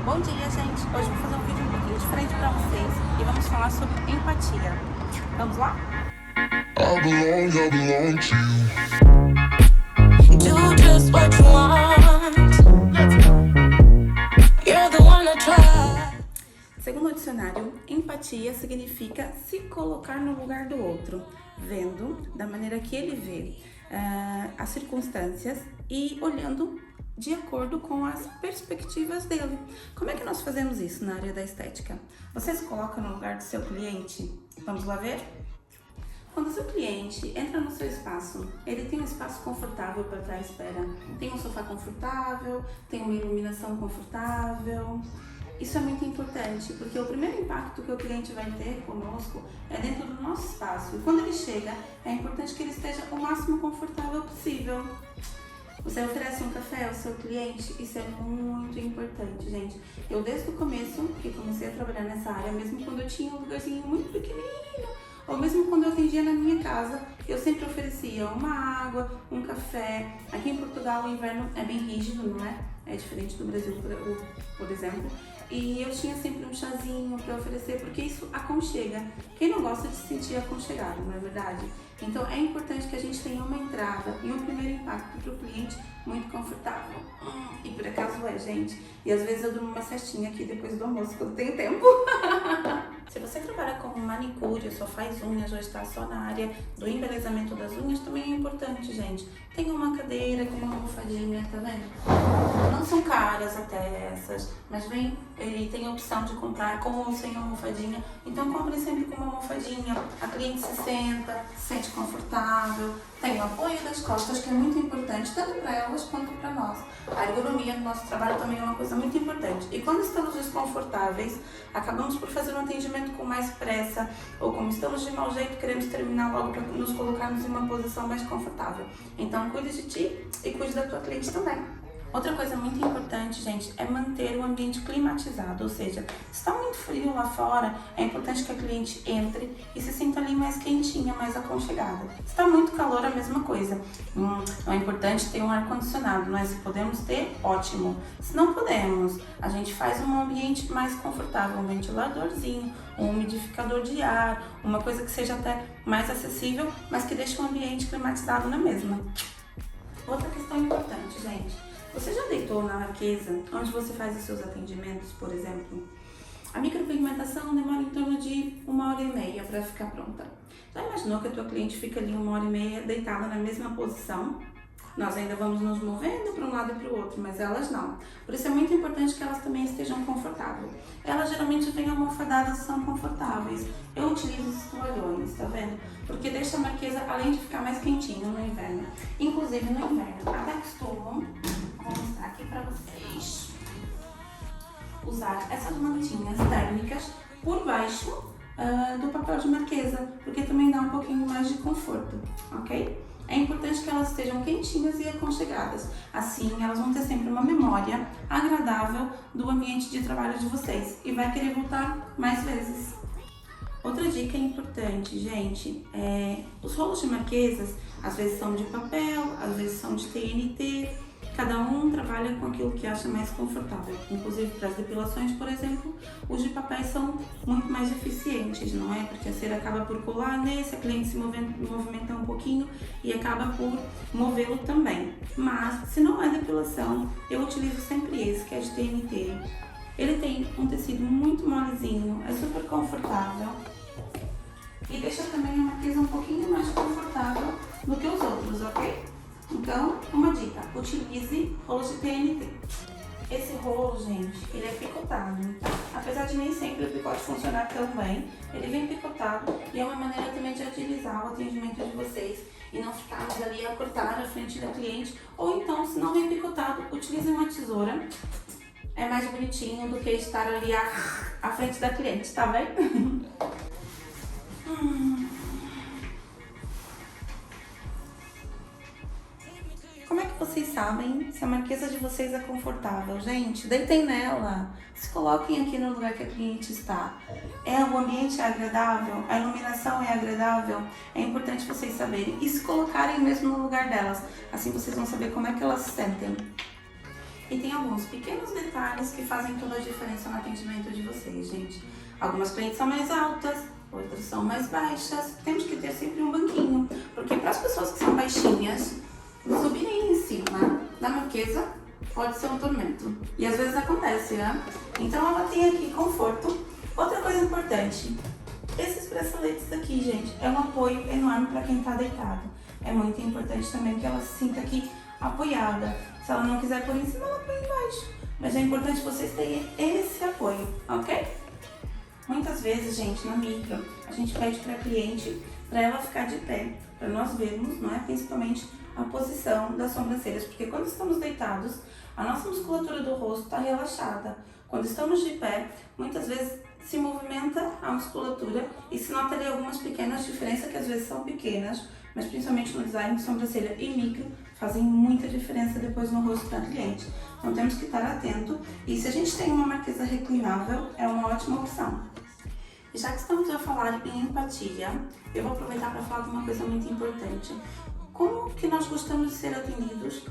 Bom dia, gente! Hoje eu vou fazer um vídeo um pouquinho diferente para vocês e vamos falar sobre empatia. Vamos lá? I belong to you. Do just what you want. You're the one to try. Segundo o dicionário, empatia significa se colocar no lugar do outro, vendo da maneira que ele vê as circunstâncias e olhando de acordo com as perspectivas dele. Como é que nós fazemos isso na área da estética? Você se coloca no lugar do seu cliente? Vamos lá ver? Quando o seu cliente entra no seu espaço, ele tem um espaço confortável para estar à espera. Tem um sofá confortável, tem uma iluminação confortável. Isso é muito importante, porque o primeiro impacto que o cliente vai ter conosco é dentro do nosso espaço. E quando ele chega, é importante que ele esteja o máximo confortável possível. Você oferece um café ao seu cliente? Isso é muito importante, gente. Eu, desde o começo, que comecei a trabalhar nessa área, mesmo quando eu tinha um lugarzinho muito pequenininho, ou mesmo quando eu atendia na minha casa, eu sempre oferecia uma água, um café. Aqui em Portugal o inverno é bem rígido, não é? É diferente do Brasil, por exemplo. E eu tinha sempre um chazinho para oferecer, porque isso aconchega. Quem não gosta de se sentir aconchegado, não é verdade? Então é importante que a gente tenha uma entrada e um primeiro impacto para o cliente muito confortável. E por acaso é, gente. E às vezes eu durmo uma cestinha aqui depois do almoço, quando tenho tempo. Se você trabalha como manicure, só faz unhas ou está só na área do embelezamento das unhas, também é importante, gente. Tenha uma cadeira com uma almofadinha, tá vendo? Não são caras até essas, mas vem e tem a opção de comprar com ou sem almofadinha. Então compre sempre com uma almofadinha. A cliente se senta, se sente confortável, tem o apoio das costas, que é muito importante, tanto para elas quanto para nós. A ergonomia do nosso trabalho também é uma coisa muito importante. E quando estamos desconfortáveis, acabamos por fazer um atendimento com mais pressa, ou como estamos de mau jeito, queremos terminar logo para nos colocarmos em uma posição mais confortável. Então cuide de ti e cuide da tua cliente também. Outra coisa muito importante, gente, é manter o ambiente climatizado, ou seja, se está muito frio lá fora, é importante que a cliente entre e se sinta ali mais quentinha, mais aconchegada. Se está muito calor, a mesma coisa. Não é importante ter um ar-condicionado, mas se podemos ter, ótimo. Se não podemos, a gente faz um ambiente mais confortável, um ventiladorzinho, um umidificador de ar, uma coisa que seja até mais acessível, mas que deixe o ambiente climatizado na mesma. Outra questão importante, gente. Você já deitou na marquesa, onde você faz os seus atendimentos, por exemplo? A micropigmentação demora em torno de 1h30 para ficar pronta. Já imaginou que a tua cliente fica ali 1h30 deitada na mesma posição? Nós ainda vamos nos movendo para um lado e para o outro, mas elas não. Por isso é muito importante que elas também estejam confortáveis. Elas geralmente vêm almofadadas e são confortáveis. Eu utilizo os toalhões, tá vendo? Porque deixa a marquesa, além de ficar mais quentinho no inverno. Inclusive no inverno, até costumo, vou mostrar aqui para vocês, usar essas mantinhas térmicas por baixo do papel de marquesa, porque também dá um pouquinho mais de conforto, ok? É importante que elas estejam quentinhas e aconchegadas. Assim, elas vão ter sempre uma memória agradável do ambiente de trabalho de vocês e vai querer voltar mais vezes. Outra dica importante, gente, os rolos de marquesas, às vezes são de papel, às vezes são de TNT. Cada um trabalha com aquilo que acha mais confortável. Inclusive para as depilações, por exemplo, os de papéis são muito mais eficientes, não é? Porque a cera acaba por colar nesse, a cliente se movimenta um pouquinho e acaba por movê-lo também. Mas, se não é depilação, eu utilizo sempre esse, que é de TNT. Ele tem um tecido muito molezinho, é super confortável e deixa também a marquesa um pouquinho mais confortável do que os outros, ok? Então, uma dica, utilize rolos de TNT. Esse rolo, gente, ele é picotado. Apesar de nem sempre o picote funcionar tão bem, ele vem picotado e é uma maneira também de agilizar o atendimento de vocês e não ficarmos ali a cortar na frente da cliente. Ou então, se não vem picotado, utilize uma tesoura. É mais bonitinho do que estar ali à frente da cliente, tá vendo? Como é que vocês sabem se a marquesa de vocês é confortável? Gente, deitem nela. Se coloquem aqui no lugar que a cliente está. O ambiente é agradável? A iluminação é agradável? É importante vocês saberem. E se colocarem mesmo no lugar delas. Assim vocês vão saber como é que elas se sentem. E tem alguns pequenos detalhes que fazem toda a diferença no atendimento de vocês, gente. Algumas clientes são mais altas, outras são mais baixas. Temos que ter sempre um banquinho, porque para as pessoas que são baixinhas, subirem em cima da marquesa pode ser um tormento. E às vezes acontece, né? Então ela tem aqui conforto. Outra coisa importante, esses braceletes aqui, gente, é um apoio enorme para quem está deitado. É muito importante também que ela se sinta aqui apoiada. Se ela não quiser pôr em cima, ela põe embaixo. Mas é importante vocês terem esse apoio, ok? Muitas vezes, gente, na micro, a gente pede para a cliente para ela ficar de pé, para nós vermos, não é? Principalmente a posição das sobrancelhas, porque quando estamos deitados, a nossa musculatura do rosto está relaxada. Quando estamos de pé, muitas vezes se movimenta a musculatura e se nota ali algumas pequenas diferenças, que às vezes são pequenas, mas principalmente no design de sobrancelha e micro, fazem muita diferença depois no rosto da cliente. Então temos que estar atento, e se a gente tem uma marquesa reclinável, é uma ótima opção. E já que estamos a falar em empatia, eu vou aproveitar para falar de uma coisa muito importante. Como que nós gostamos de ser atendidos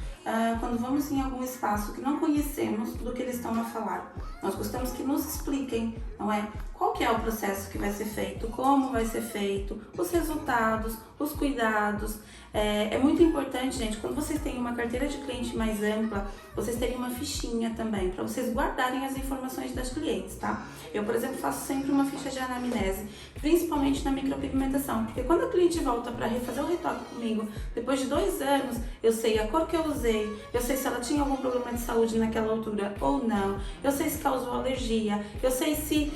quando vamos em algum espaço que não conhecemos do que eles estão a falar? Nós gostamos que nos expliquem, não é? Qual que é o processo que vai ser feito, como vai ser feito, os resultados, os cuidados. É muito importante, gente, quando vocês têm uma carteira de cliente mais ampla, vocês terem uma fichinha também, para vocês guardarem as informações das clientes, tá? Eu, por exemplo, faço sempre uma ficha de anamnese, principalmente na micropigmentação, porque quando a cliente volta para refazer o retoque comigo, depois de 2 anos, eu sei a cor que eu usei, eu sei se ela tinha algum problema de saúde naquela altura ou não, eu sei se causou alergia, eu sei se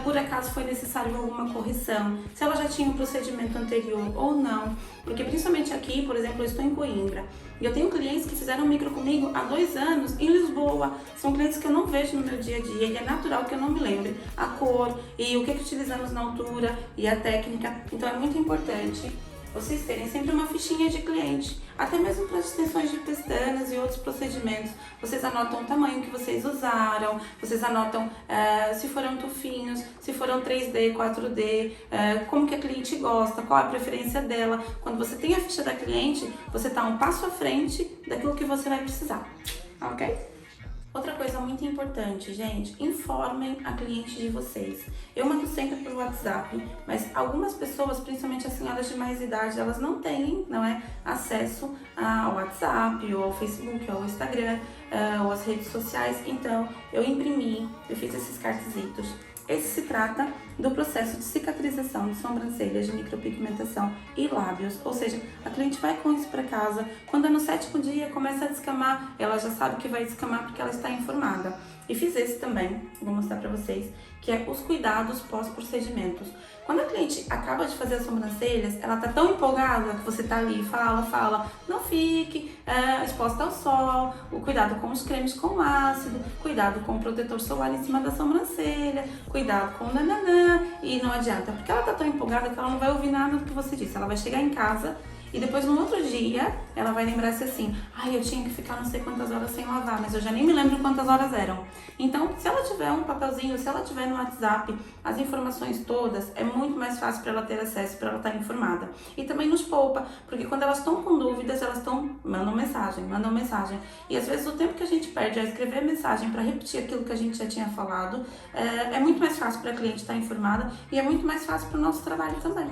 por acaso foi necessário alguma correção, se ela já tinha um procedimento anterior ou não, porque principalmente aqui, por exemplo, eu estou em Coimbra e eu tenho clientes que fizeram micro comigo há 2 anos em Lisboa. São clientes que eu não vejo no meu dia a dia e é natural que eu não me lembre a cor e o que utilizamos na altura e a técnica. Então é muito importante vocês terem sempre uma fichinha de cliente, até mesmo para as extensões de pestanas e outros procedimentos. Vocês anotam o tamanho que vocês usaram, vocês anotam se foram tufinhos, se foram 3D, 4D, como que a cliente gosta, qual a preferência dela. Quando você tem a ficha da cliente, você está um passo à frente daquilo que você vai precisar, ok? Outra coisa muito importante, gente, informem a cliente de vocês. Eu mando sempre pelo WhatsApp, mas algumas pessoas, principalmente as senhoras de mais idade, elas não têm, não é, acesso ao WhatsApp, ou ao Facebook, ou ao Instagram, ou às redes sociais. Então, eu fiz esses cartazitos. Esse se trata do processo de cicatrização de sobrancelhas, de micropigmentação e lábios, ou seja, a cliente vai com isso para casa, quando é no 7º dia começa a descamar, ela já sabe que vai descamar porque ela está informada. E fiz esse também, vou mostrar para vocês, que é os cuidados pós-procedimentos. Quando a cliente acaba de fazer as sobrancelhas, ela tá tão empolgada que você tá ali, fala, não fique exposta ao sol, o cuidado com os cremes com ácido, cuidado com o protetor solar em cima da sobrancelha, cuidado com o nananã, e não adianta, porque ela tá tão empolgada que ela não vai ouvir nada do que você disse. Ela vai chegar em casa e depois no outro dia ela vai lembrar-se assim, eu tinha que ficar não sei quantas horas sem lavar, mas eu já nem me lembro quantas horas eram. Então, se ela tiver um papelzinho, se ela tiver no WhatsApp as informações todas, é muito mais fácil para ela ter acesso, para ela estar informada. E também nos poupa, porque quando elas estão com dúvidas, elas mandam mensagem. E às vezes o tempo que a gente perde a escrever mensagem para repetir aquilo que a gente já tinha falado, é muito mais fácil para a cliente estar informada e é muito mais fácil para o nosso trabalho também.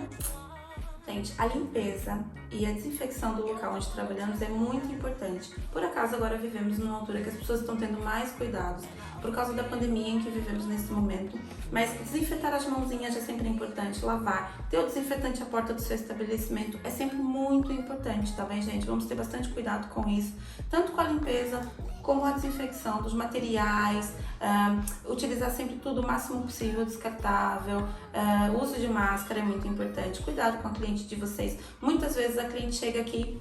Gente, a limpeza e a desinfecção do local onde trabalhamos é muito importante. Por acaso agora vivemos numa altura que as pessoas estão tendo mais cuidados por causa da pandemia em que vivemos nesse momento, mas desinfetar as mãozinhas é sempre importante, lavar, ter o desinfetante à porta do seu estabelecimento é sempre muito importante, tá bem, gente? Vamos ter bastante cuidado com isso, tanto com a limpeza como a desinfecção dos materiais, utilizar sempre tudo o máximo possível descartável, uso de máscara é muito importante, cuidado com a cliente de vocês. Muitas vezes a cliente chega aqui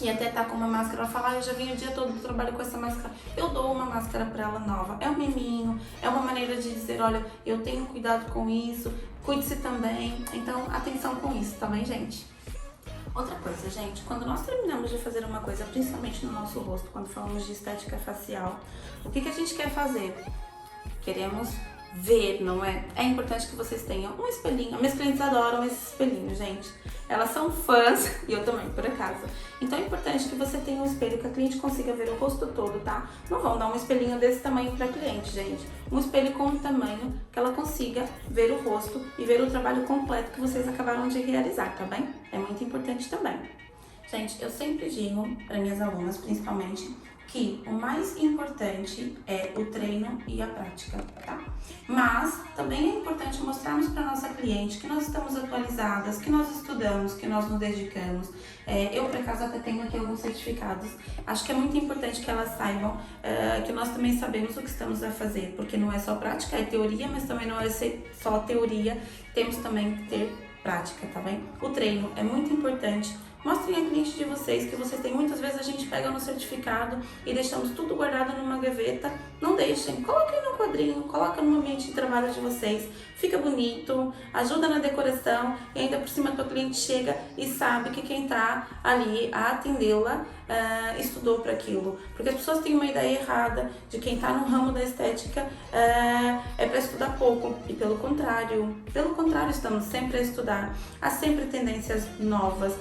e até tá com uma máscara, ela fala, eu já vim o dia todo do trabalho com essa máscara, eu dou uma máscara para ela nova. É um miminho, é uma maneira de dizer, olha, eu tenho cuidado com isso, cuide-se também. Então, atenção com isso, tá bem, gente? Outra coisa, gente, quando nós terminamos de fazer uma coisa, principalmente no nosso rosto, quando falamos de estética facial, o que a gente quer fazer? Queremos ver, não é? É importante que vocês tenham um espelhinho. Minhas clientes adoram esses espelhinhos, gente. Elas são fãs, e eu também, por acaso. Então é importante que você tenha um espelho que a cliente consiga ver o rosto todo, tá? Não vão dar um espelhinho desse tamanho pra cliente, gente. Um espelho com um tamanho que ela consiga ver o rosto e ver o trabalho completo que vocês acabaram de realizar, tá bem? É muito importante também. Gente, eu sempre digo para minhas alunas, principalmente, que o mais importante é o treino e a prática, tá? Mas também é importante mostrarmos para nossa cliente que nós estamos atualizadas, que nós estudamos, que nós nos dedicamos. Eu, por acaso, até tenho aqui alguns certificados. Acho que é muito importante que elas saibam que nós também sabemos o que estamos a fazer, porque não é só prática, é teoria, mas também não é só teoria, temos também que ter prática, tá bem? O treino é muito importante. Mostrem a cliente de vocês que vocês têm. Muitas vezes a gente pega no certificado e deixamos tudo guardado numa gaveta. Não deixem, coloquem no quadrinho, coloquem no ambiente de trabalho de vocês. Fica bonito, ajuda na decoração e ainda por cima a tua cliente chega e sabe que quem tá ali a atendê-la estudou para aquilo. Porque as pessoas têm uma ideia errada de quem tá no ramo da estética é para estudar pouco. E pelo contrário, estamos sempre a estudar. Há sempre tendências novas.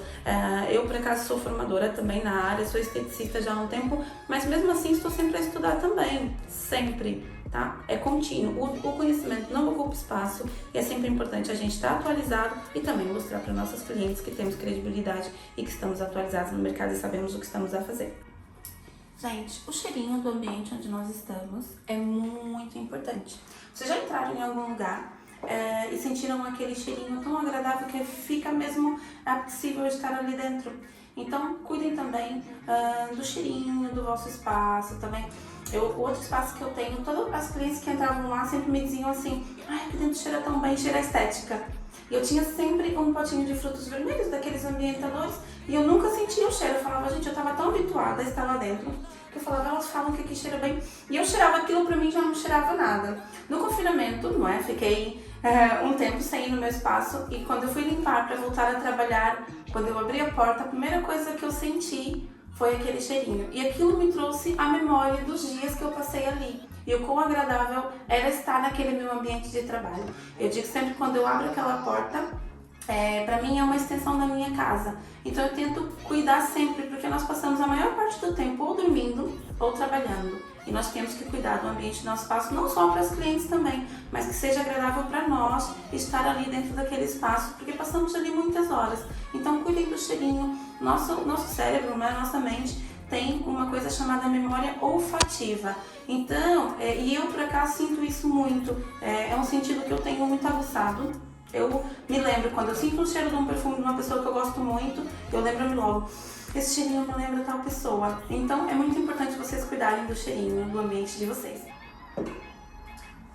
Eu, por acaso, sou formadora também na área, sou esteticista já há um tempo, mas mesmo assim estou sempre a estudar também, sempre, tá? É contínuo, o conhecimento não ocupa espaço e é sempre importante a gente estar atualizado e também mostrar para nossos clientes que temos credibilidade e que estamos atualizados no mercado e sabemos o que estamos a fazer. Gente, o cheirinho do ambiente onde nós estamos é muito importante. Vocês já entraram em algum lugar e sentiram aquele cheirinho tão agradável que fica mesmo possível estar ali dentro? Então, cuidem também do cheirinho do vosso espaço também. O outro espaço que eu tenho, todas as clientes que entravam lá sempre me diziam assim: ai, aqui dentro cheira tão bem, cheira estética. E eu tinha sempre um potinho de frutos vermelhos, daqueles ambientadores, e eu nunca sentia o cheiro. Eu falava, gente, eu tava tão habituada a estar lá dentro, que eu falava, elas falam que aqui cheira bem. E eu cheirava aquilo, pra mim já não cheirava nada. No confinamento, não é? Fiquei um tempo sem ir no meu espaço, e quando eu fui limpar pra voltar a trabalhar, quando eu abri a porta, a primeira coisa que eu senti foi aquele cheirinho. E aquilo me trouxe a memória dos dias que eu passei ali. E o quão agradável era estar naquele meu ambiente de trabalho. Eu digo sempre, quando eu abro aquela porta, pra mim é uma extensão da minha casa. Então eu tento cuidar sempre, porque nós passamos a maior parte do tempo ou dormindo ou trabalhando. E nós temos que cuidar do ambiente do nosso espaço, não só para as clientes também, mas que seja agradável para nós estar ali dentro daquele espaço, porque passamos ali muitas horas. Então cuidem do cheirinho. Nosso cérebro, né, nossa mente, tem uma coisa chamada memória olfativa. Então, e eu por acaso sinto isso muito, é um sentido que eu tenho muito aguçado. Eu me lembro, quando eu sinto o cheiro de um perfume de uma pessoa que eu gosto muito, eu lembro-me logo, esse cheirinho me lembra tal pessoa. Então é muito importante vocês cuidarem do cheirinho do ambiente de vocês.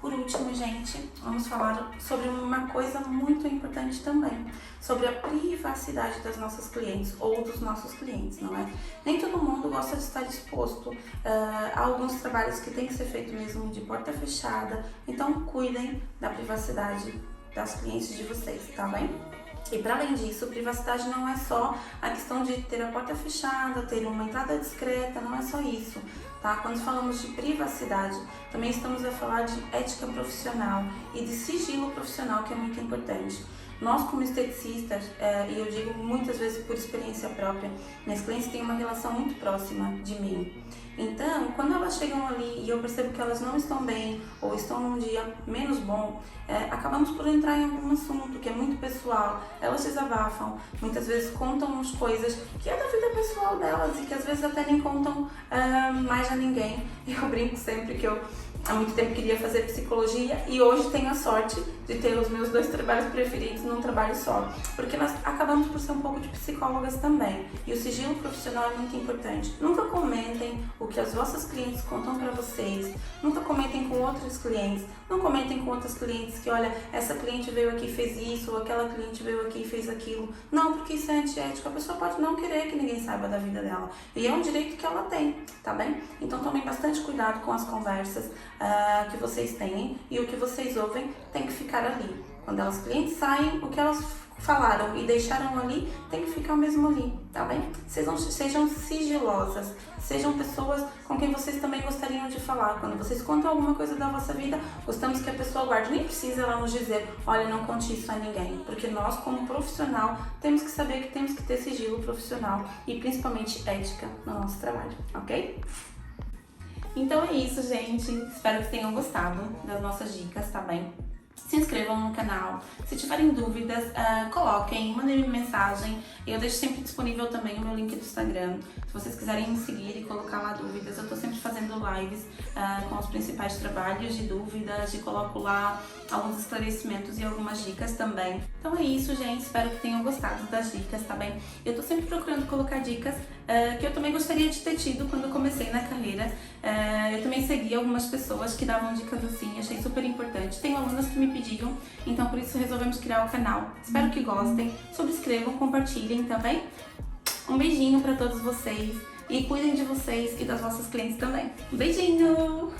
Por último, gente, vamos falar sobre uma coisa muito importante também, sobre a privacidade das nossas clientes ou dos nossos clientes, não é? Nem todo mundo gosta de estar exposto a alguns trabalhos que tem que ser feito mesmo de porta fechada, então cuidem da privacidade das clientes de vocês, tá bem? E para além disso, privacidade não é só a questão de ter a porta fechada, ter uma entrada discreta, não é só isso, tá? Quando falamos de privacidade, também estamos a falar de ética profissional e de sigilo profissional, que é muito importante. Nós, como esteticistas, e eu digo muitas vezes por experiência própria, minhas clientes têm uma relação muito próxima de mim. Então, quando elas chegam ali e eu percebo que elas não estão bem ou estão num dia menos bom, acabamos por entrar em algum assunto que é muito pessoal. Elas desabafam, muitas vezes contam-nos coisas que é da vida pessoal delas e que às vezes até nem contam mais a ninguém. Eu brinco sempre que eu há muito tempo queria fazer psicologia e hoje tenho a sorte de ter os meus 2 trabalhos preferidos num trabalho só, porque nós acabamos por ser um pouco de psicólogas também, e o sigilo profissional é muito importante. Nunca comentem o que as vossas clientes contam para vocês, nunca comentem com outros clientes, não comentem com outros clientes que, olha, essa cliente veio aqui e fez isso, ou aquela cliente veio aqui e fez aquilo. Não, porque isso é antiético, a pessoa pode não querer que ninguém saiba da vida dela, e é um direito que ela tem, tá bem? Então tomem bastante cuidado com as conversas que vocês têm, e o que vocês ouvem tem que ficar ali. Quando elas clientes saem, o que elas falaram e deixaram ali, tem que ficar mesmo ali, tá bem? Sejam sigilosas, sejam pessoas com quem vocês também gostariam de falar. Quando vocês contam alguma coisa da vossa vida, gostamos que a pessoa guarde. Nem precisa ela nos dizer, olha, não conte isso a ninguém. Porque nós, como profissional, temos que saber que temos que ter sigilo profissional e principalmente ética no nosso trabalho, ok? Então é isso, gente. Espero que tenham gostado das nossas dicas, tá bem? Se inscrevam no canal. Se tiverem dúvidas, coloquem, mandem mensagem. Eu deixo sempre disponível também o meu link do Instagram. Se vocês quiserem me seguir e colocar lá dúvidas, eu tô sempre fazendo lives com os principais trabalhos de dúvidas e coloco lá alguns esclarecimentos e algumas dicas também. Então é isso, gente. Espero que tenham gostado das dicas, tá bem? Eu tô sempre procurando colocar dicas que eu também gostaria de ter tido quando eu comecei na carreira. Eu também segui algumas pessoas que davam dicas assim, achei super importante. Tenho alunas que me pediam, então por isso resolvemos criar o canal. Espero que gostem, subscrevam, compartilhem também. Um beijinho pra todos vocês e cuidem de vocês e das vossas clientes também. Um beijinho!